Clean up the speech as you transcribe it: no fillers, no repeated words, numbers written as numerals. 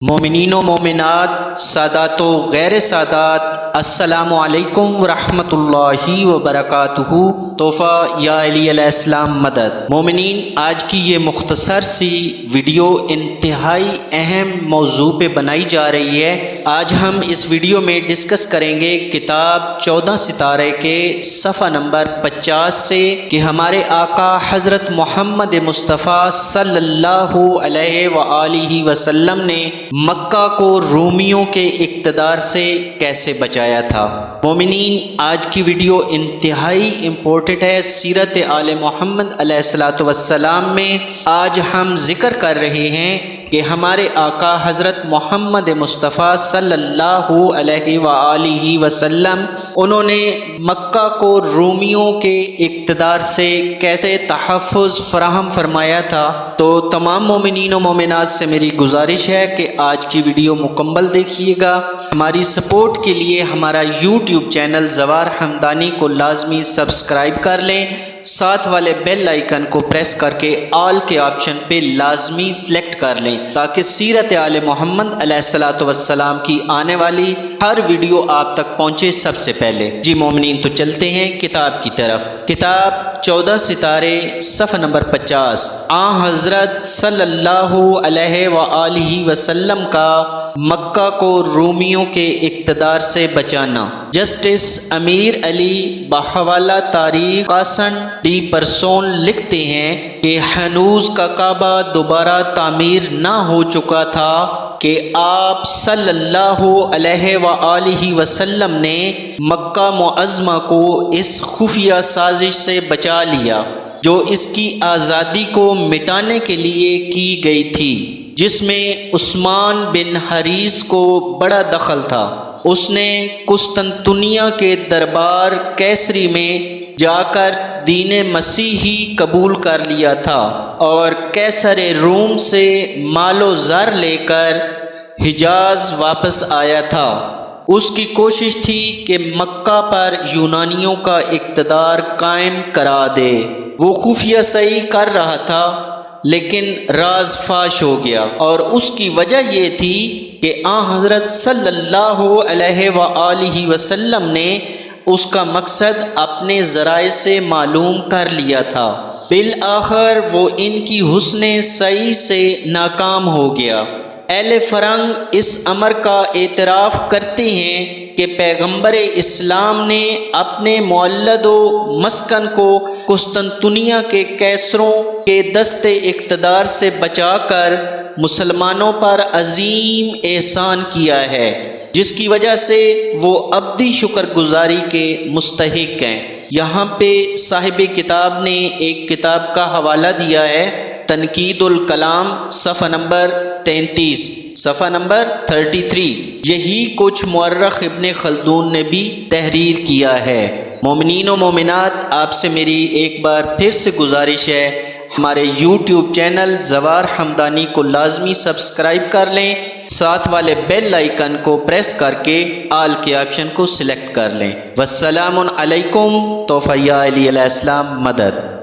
مومنین و مومنات، سادات و غیر سادات، السلام علیکم ورحمۃ اللہ وبرکاتہ۔ تحفہ یا علی علیہ السلام مدد۔ مومنین، آج کی یہ مختصر سی ویڈیو انتہائی اہم موضوع پہ بنائی جا رہی ہے۔ آج ہم اس ویڈیو میں ڈسکس کریں گے کتاب 14 ستارے کے صفحہ نمبر 50 سے کہ ہمارے آقا حضرت محمد مصطفیٰ صلی اللہ علیہ وآلہ وسلم نے مکہ کو رومیوں کے اقتدار سے کیسے بچایا تھا۔ مومنین، آج کی ویڈیو انتہائی امپورٹنٹ ہے۔ سیرت آل محمد علیہ السلام میں آج ہم ذکر کر رہے ہیں کہ ہمارے آقا حضرت محمد مصطفیٰ صلی اللہ علیہ وآلہ وسلم انہوں نے مکہ کو رومیوں کے اقتدار سے کیسے تحفظ فراہم فرمایا تھا۔ تو تمام مومنین و مومنات سے میری گزارش ہے کہ آج کی ویڈیو مکمل دیکھیے گا۔ ہماری سپورٹ کے لیے ہمارا یوٹیوب چینل زوار حمدانی کو لازمی سبسکرائب کر لیں، ساتھ والے بیل آئیکن کو پریس کر کے آل کے آپشن پہ لازمی سلیکٹ کر لیں تاکہ سیرت آل محمد علیہ السلام کی آنے والی ہر ویڈیو آپ تک پہنچے سب سے پہلے۔ جی مومنین، تو چلتے ہیں کتاب کی طرف۔ کتاب 14 ستارے صفحہ نمبر 50۔ حضرت صلی اللہ علیہ وآلہ وسلم کا مکہ کو رومیوں کے اقتدار سے بچانا۔ جسٹس امیر علی بحوالہ تاریخ قاسن ڈی پرسون لکھتے ہیں کہ ہنوز کا کعبہ دوبارہ تعمیر نہ ہو چکا تھا کہ آپ صلی اللہ علیہ وآلہ وسلم نے مکہ معظمہ کو اس خفیہ سازش سے بچا لیا جو اس کی آزادی کو مٹانے کے لیے کی گئی تھی، جس میں عثمان بن حریث کو بڑا دخل تھا۔ اس نے قسطنطنیہ کے دربار کیسری میں جا کر دین مسیحی قبول کر لیا تھا اور کیسر روم سے مال و زر لے کر حجاز واپس آیا تھا۔ اس کی کوشش تھی کہ مکہ پر یونانیوں کا اقتدار قائم کرا دے۔ وہ خفیہ سعی کر رہا تھا لیکن راز فاش ہو گیا، اور اس کی وجہ یہ تھی کہ حضرت صلی اللہ علیہ وآلہ وسلم نے اس کا مقصد اپنے ذرائع سے معلوم کر لیا تھا۔ بالآخر وہ ان کی حسن سعی سے ناکام ہو گیا۔ اہل فرنگ اس امر کا اعتراف کرتے ہیں کہ پیغمبر اسلام نے اپنے مولد و مسکن کو قسطنطنیہ کے کیسروں کے دست اقتدار سے بچا کر مسلمانوں پر عظیم احسان کیا ہے، جس کی وجہ سے وہ ابدی شکر گزاری کے مستحق ہیں۔ یہاں پہ صاحب کتاب نے ایک کتاب کا حوالہ دیا ہے، تنقید الکلام، صفحہ نمبر 33، صفحہ نمبر 33۔ یہی کچھ مورخ ابن خلدون نے بھی تحریر کیا ہے۔ مومنین و مومنات، آپ سے میری ایک بار پھر سے گزارش ہے، ہمارے یوٹیوب چینل زوار حمدانی کو لازمی سبسکرائب کر لیں، ساتھ والے بیل آئیکن کو پریس کر کے آل کے آپشن کو سلیکٹ کر لیں۔ والسلام علیکم۔ تحفہ یا علی علیہ السلام مدد۔